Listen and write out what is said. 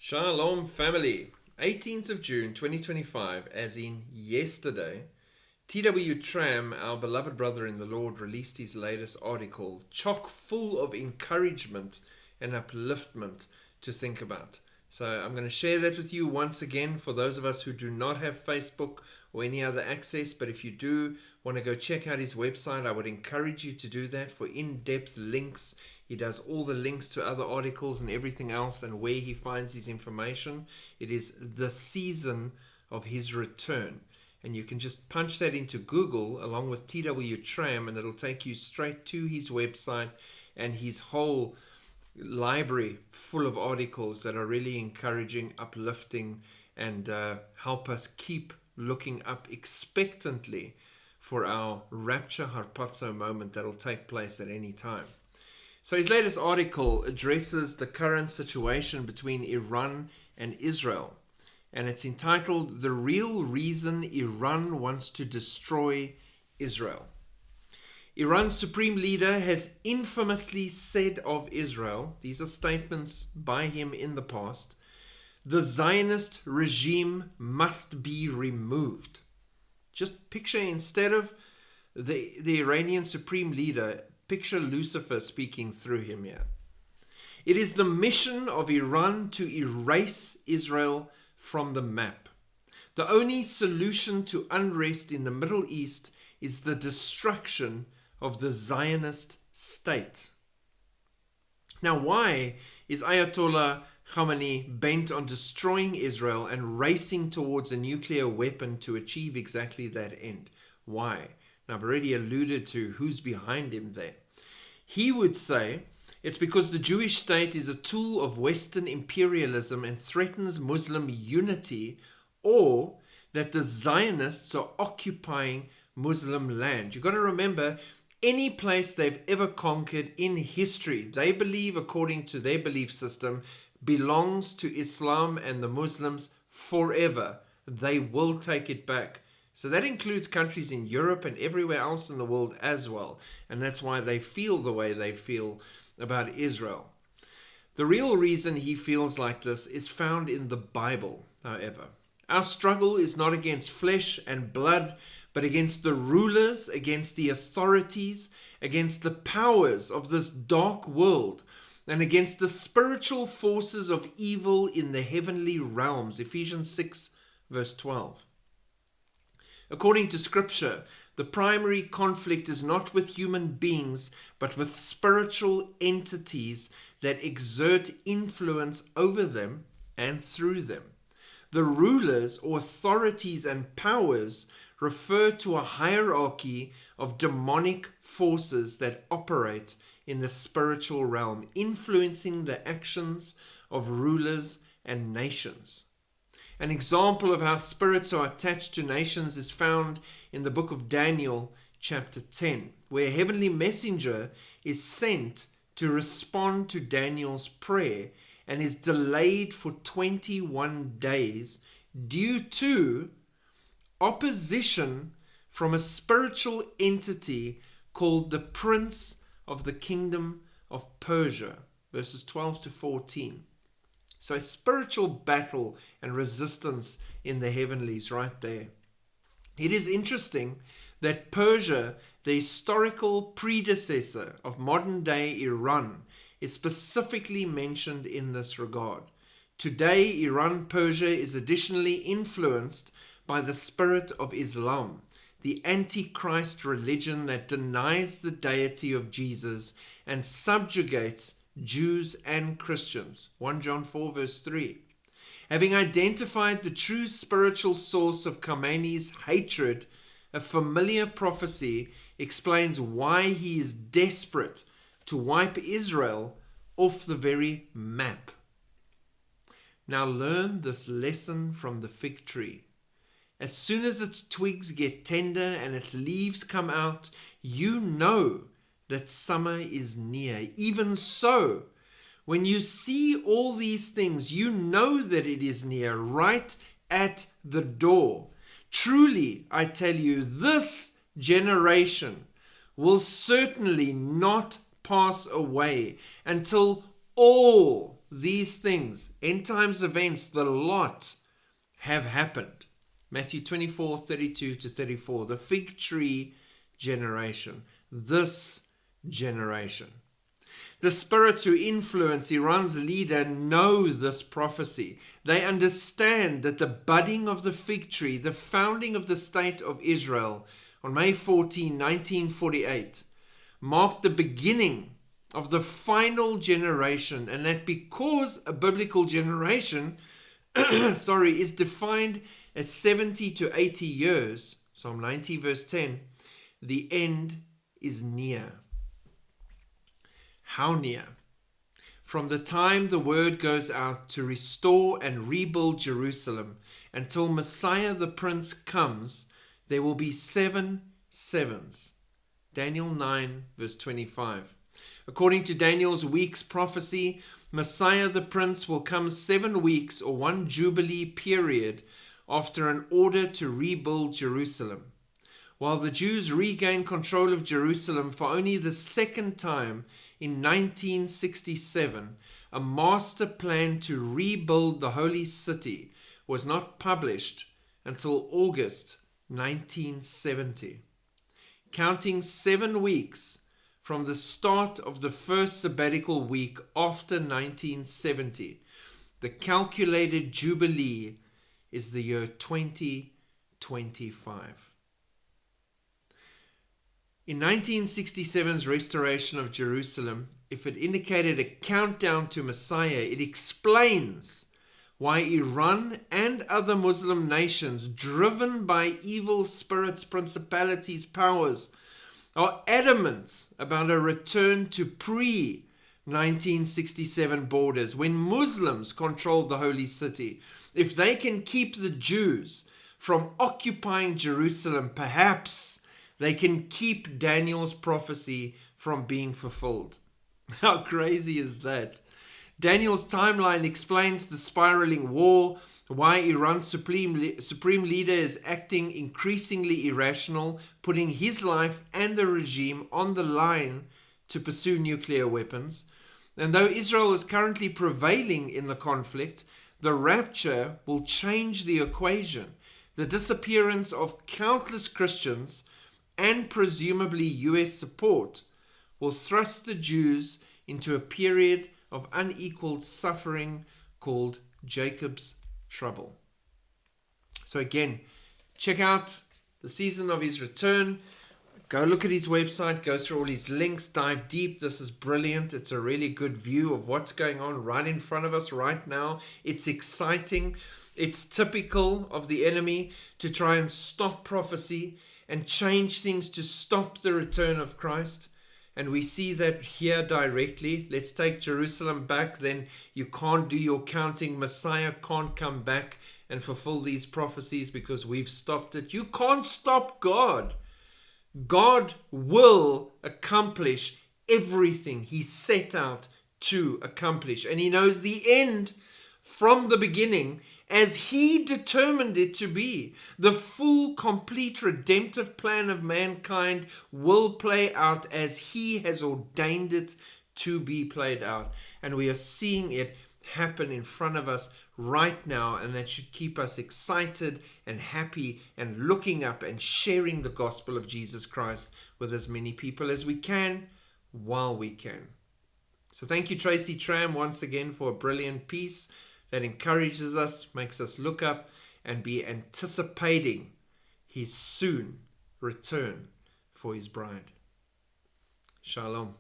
Shalom family. 18th of June 2025, as in yesterday, TWW Tram, our beloved brother in the Lord, released his latest article, chock full of encouragement and upliftment to think about. So I'm going to share that with you once again for those of us who do not have Facebook or any other access. But if you do want to go check out his website, I would encourage you to do that for in-depth links. He does all the links to other articles and everything else and where he finds his information. It is the season of his return. And you can just punch that into Google along with TWW Tram and it'll take you straight to his website and his whole library full of articles that are really encouraging, uplifting, and help us keep looking up expectantly for our rapture harpazo moment that'll take place at any time. So his latest article addresses the current situation between Iran and Israel, and it's entitled "The Real Reason Iran Wants to Destroy Israel." Iran's supreme leader has infamously said of Israel, these are statements by him in the past, "The Zionist regime must be removed." Just picture, instead of the Iranian supreme leader, picture Lucifer speaking through him here. It is the mission of Iran to erase Israel from the map. The only solution to unrest in the Middle East is the destruction of the Zionist state. Now, why is Ayatollah Khamenei bent on destroying Israel and racing towards a nuclear weapon to achieve exactly that end? Why? Now, I've already alluded to who's behind him there. He would say it's because the Jewish state is a tool of Western imperialism and threatens Muslim unity, or that the Zionists are occupying Muslim land. You've got to remember, any place they've ever conquered in history, they believe, according to their belief system, belongs to Islam and the Muslims forever. They will take it back. So that includes countries in Europe and everywhere else in the world as well. And that's why they feel the way they feel about Israel. The real reason he feels like this is found in the Bible, however. Our struggle is not against flesh and blood, but against the rulers, against the authorities, against the powers of this dark world, and against the spiritual forces of evil in the heavenly realms. Ephesians 6, verse 12. According to Scripture, the primary conflict is not with human beings, but with spiritual entities that exert influence over them and through them. The rulers, or authorities and powers refer to a hierarchy of demonic forces that operate in the spiritual realm, influencing the actions of rulers and nations. An example of how spirits are attached to nations is found in the book of Daniel, chapter 10, where a heavenly messenger is sent to respond to Daniel's prayer and is delayed for 21 days due to opposition from a spiritual entity called the Prince of the Kingdom of Persia, verses 12 to 14. So a spiritual battle and resistance in the heavenlies right there. It is interesting that Persia, the historical predecessor of modern day Iran, is specifically mentioned in this regard. Today, Iran-Persia is additionally influenced by the spirit of Islam, the Antichrist religion that denies the deity of Jesus and subjugates Jews and Christians. 1 John 4 verse 3. Having identified the true spiritual source of Khamenei's hatred, a familiar prophecy explains why he is desperate to wipe Israel off the very map. Now learn this lesson from the fig tree. As soon as its twigs get tender and its leaves come out, you know that summer is near. Even so, when you see all these things, you know that it is near, right at the door. Truly, I tell you, this generation will certainly not pass away until all these things, end times events, the lot, have happened. Matthew 24:32-34, the fig tree generation, this generation. The spirits who influence Iran's leader know this prophecy. They understand that the budding of the fig tree, the founding of the state of Israel on May 14, 1948, marked the beginning of the final generation, and that because a biblical generation is defined as 70 to 80 years, Psalm 90 verse 10, the end is near. How near? From the time the word goes out to restore and rebuild Jerusalem until Messiah the Prince comes, there will be 7 sevens. Daniel 9 verse 25. According to Daniel's week's prophecy, Messiah the Prince will come 7 weeks or one jubilee period after an order to rebuild Jerusalem. While the Jews regain control of Jerusalem for only the second time in 1967, a master plan to rebuild the holy city was not published until August 1970. Counting 7 weeks from the start of the first sabbatical week after 1970, the calculated jubilee is the year 2025. In 1967's restoration of Jerusalem, if it indicated a countdown to Messiah, it explains why Iran and other Muslim nations, driven by evil spirits, principalities, powers, are adamant about a return to pre-1967 borders when Muslims controlled the holy city. If they can keep the Jews from occupying Jerusalem, perhaps they can keep Daniel's prophecy from being fulfilled. How crazy is that? Daniel's timeline explains the spiraling war, why Iran's supreme leader is acting increasingly irrational, putting his life and the regime on the line to pursue nuclear weapons. And though Israel is currently prevailing in the conflict, the rapture will change the equation. The disappearance of countless Christians and presumably US support will thrust the Jews into a period of unequaled suffering called Jacob's trouble. So again, check out the season of his return. Go look at his website, go through all his links, dive deep. This is brilliant. It's a really good view of what's going on right in front of us right now. It's exciting. It's typical of the enemy to try and stop prophecy and change things to stop the return of Christ. And we see that here directly. Let's take Jerusalem back, then you can't do your counting. Messiah can't come back and fulfill these prophecies because we've stopped it. You can't stop God. God will accomplish everything he set out to accomplish. And he knows the end from the beginning as he determined it to be. The full, complete, redemptive plan of mankind will play out as he has ordained it to be played out. And we are seeing it happen in front of us right now, and that should keep us excited and happy and looking up and sharing the gospel of Jesus Christ with as many people as we can while we can. So thank you, Tracy Tramm, once again for a brilliant piece that encourages us, makes us look up and be anticipating his soon return for his bride. Shalom.